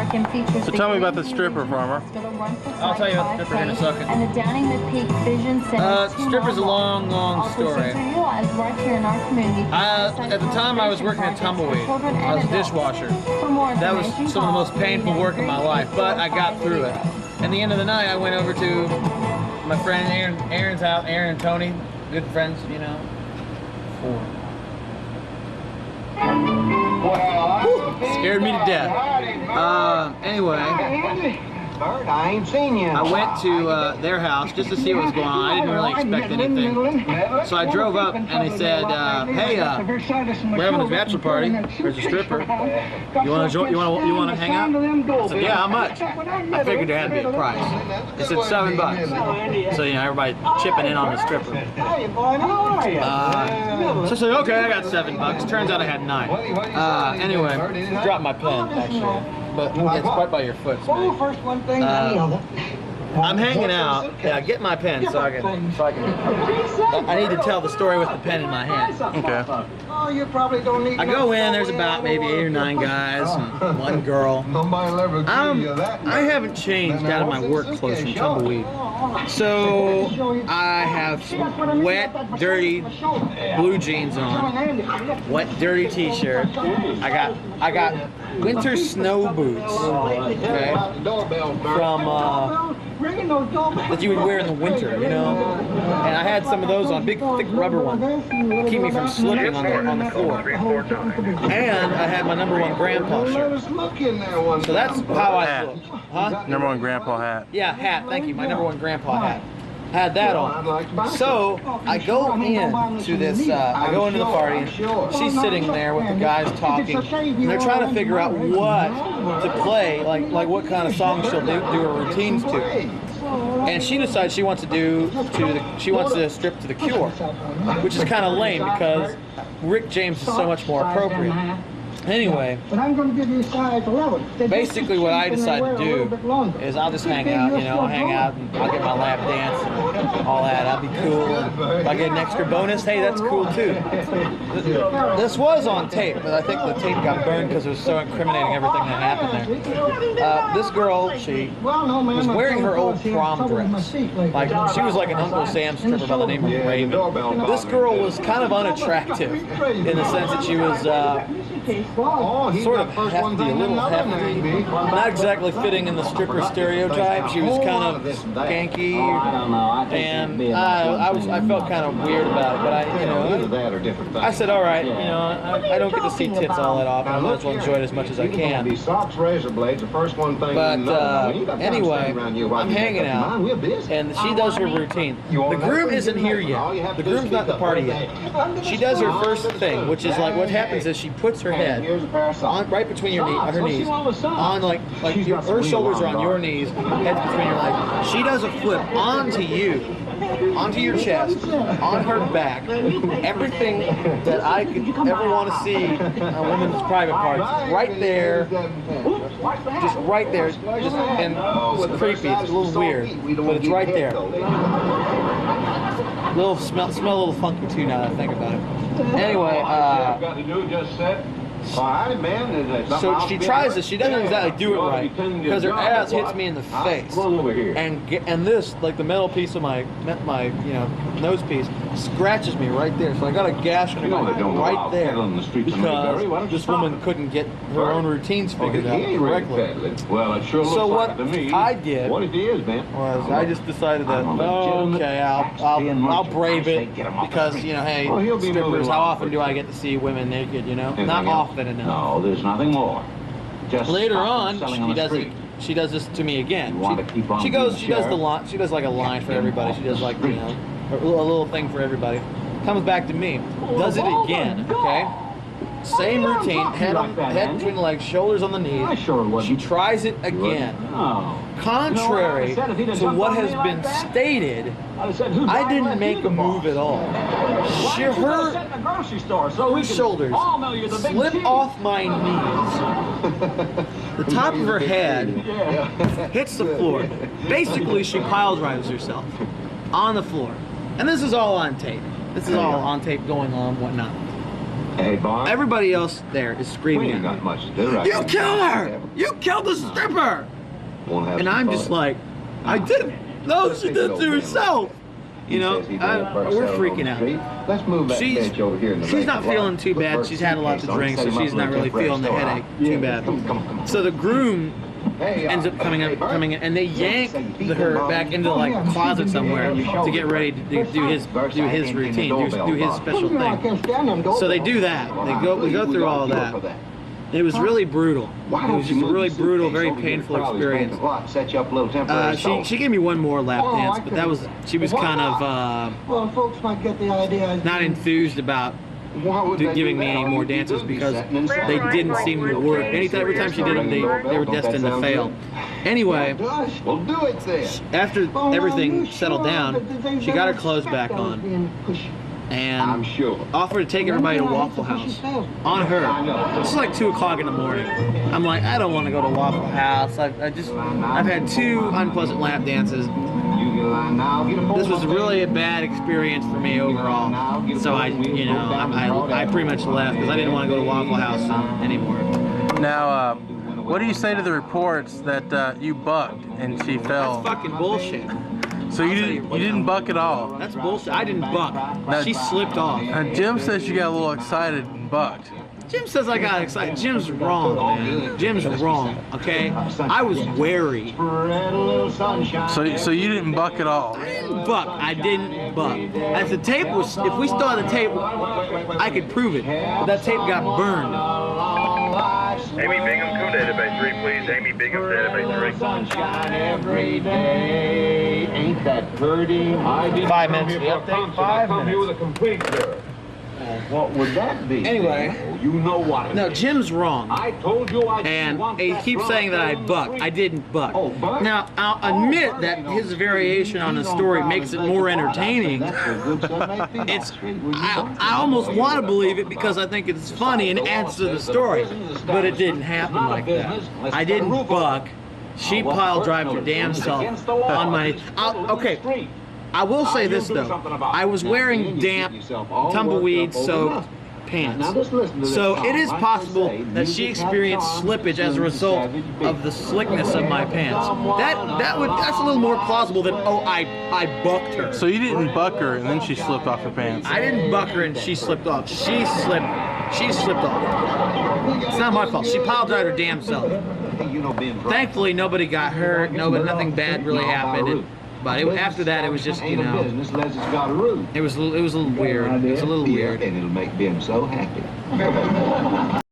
park and features So tell me about the stripper, Farmer. I'll tell you about the stripper in a second. And the Downing the Peak Vision Center. Stripper's a long, long story. Right here in our community. At the time I was working at Tumbleweed. I was a dishwasher. That was some of the most painful work in my life, but I got through it. At the end of the night, I went over to my friend Aaron's house, Aaron and Tony, good friends, you know. Scared me to death. Anyway, Bert, I ain't seen you. I went to their house just to see what was going on. I didn't really expect anything. So I drove up and they said, "Hey, we're having a bachelor party. There's a stripper. You want to hang out?" I said, "Yeah, how much?" I figured there had to be a price. They said $7. So you know, everybody chipping in on the stripper. So I said, "Okay, I got $7." Turns out I had 9. Anyway, dropped my pen actually. But it's quite by your foot. First one thing, then the other. I'm hanging out. Yeah, get my pen so I can. I need to tell the story with the pen in my hand. Okay. Oh, you probably don't need. I go in. There's about maybe 8 or 9 guys and 1 girl. I haven't changed out of my work clothes from Tumbleweed, so I have some wet, dirty blue jeans on, wet, dirty T-shirt. I got winter snow boots, okay, from that you would wear in the winter, you know. And I had some of those on, big, thick rubber ones, keep me from slipping on the floor. And I had my #1 grandpa shirt. So that's how I look. Huh? #1 grandpa hat. Yeah, hat. Thank you. My #1 grandpa hat. Had that on. So I go into this. I go into the party. And she's sitting there with the guys talking, and they're trying to figure out what to play, like what kind of songs she'll do her routines to. And she decides she wants to strip to The Cure, which is kind of lame because Rick James is so much more appropriate. Anyway, basically what I decide to do is I'll just hang out, you know, and I'll get my lap dance and all that. I'll be cool. And if I get an extra bonus, hey, that's cool too. This was on tape, but I think the tape got burned because it was so incriminating everything that happened there. This girl, she was wearing her old prom dress. Like, she was like an Uncle Sam stripper by the name of Raven. This girl was kind of unattractive in the sense that she was sort of hefty, a little hefty, not exactly fitting in the stripper stereotype. She was kind of skanky, and I felt kind of weird about it. But I said, all right, you know, I don't get to see tits all that often. I might as well enjoy it as much as I can. But anyway, I'm hanging out, and she does her routine. The groom isn't here yet. The groom's not at the party yet. She does her first thing, which is like what happens is she puts her head on right between her knees, on like her shoulders are on your knees, head's between your legs. She does a flip onto your chest, on her back, everything that I could ever want to see a woman's private parts, right there, just right there, and it's creepy, it's a little weird, but it's right there. Smell a little funky too now that I think about it. Anyway, so she tries this. She doesn't exactly do it right because her ass hits me in the face, and this, like the metal piece of my nose piece, scratches me right there. So I got a gash right there because this woman couldn't get her own routines figured out correctly. So what I did was I just decided that okay, I'll brave it because hey, strippers. How often do I get to see women naked? Not often. No, there's nothing more. Just later on, she does this to me again. She does the line. She does like a line for everybody. She does like a little thing for everybody. Comes back to me. Does it again. Okay. Same routine. Head between the legs, shoulders on the knees. She tries it again. Contrary to what has been stated, I didn't make a move at all. Her shoulders slip off my knees. The top of her head hits the floor. Basically, she pile drives herself on the floor. And this is all on tape. This is all on tape going on, whatnot. Hey, Bob. Everybody else there is We screaming ain't at got me. much to do right You now. killed her! You killed the stripper! Wanna have And some I'm fun? just like, I didn't. No, she did it to herself. You know, He says he don't work we're selling on freaking the out. street. Let's move that bench over here in the She's not vacant lot. feeling too Look bad. for a She's had a lot to suitcase on it. drink, Set so him up she's in a not really temporary feeling the store. headache Yeah, too bad. Come on. So the groom Hey, ends up coming in, and they yank her back into like a closet somewhere to get ready to do his routine, do his special thing. So they do that. We go through all of that. It was really brutal. It was just a really brutal, very painful experience. She gave me one more lap dance, but she was kind of Well, folks might get the idea. not enthused about giving me any more dances because they didn't seem to work. Every time she did them, they were destined to fail. Anyway, We'll do it then. after everything settled down, she got her clothes back on and I'm sure. offered to take everybody to Waffle House on her. This is like 2 o'clock in the morning. I'm like, I don't want to go to Waffle House. I've had 2 unpleasant lap dances. This was really a bad experience for me overall. So I pretty much left because I didn't want to go to Waffle House anymore. Now, what do you say to the reports that you bucked and she fell? That's fucking bullshit. So you didn't buck at all? That's bullshit. I didn't buck. She slipped off. Jim says you got a little excited and bucked. Jim says I got excited. Jim's wrong, man. Jim's wrong, okay? I was wary. So you didn't buck at all? I didn't buck. I didn't buck. As the tape was, if we still had the tape, I could prove it. But that tape got burned. Amy Bingham, come database 3, please. Amy Bingham, database 3. Sunshine every day. Ain't that pretty? 5 minutes. Update 5 minutes. a complete cure. What would that be? Anyway. You know what it No, is. Jim's wrong. I told you I And want he that keeps drug saying that I down buck. the I didn't buck. Oh, buck? Now, I'll admit that his variation on the story makes it more entertaining. I almost want to believe it because I think it's funny and adds to the story. But it didn't happen like that. I didn't buck. She pile drived her damn self on my... Okay. I will say this though, I was wearing damp, tumbleweed-soaked pants. So it is possible that she experienced slippage as a result of the slickness of my pants. That's a little more plausible than, oh, I bucked her. So you didn't buck her and then she slipped off her pants? I didn't buck her and she slipped off. She slipped off. It's not my fault. She pile drived her damn self. Thankfully, nobody got hurt. Nothing bad really happened. But after that, it was just, you know, it was a little weird. It was a little weird. And it'll make Ben so happy.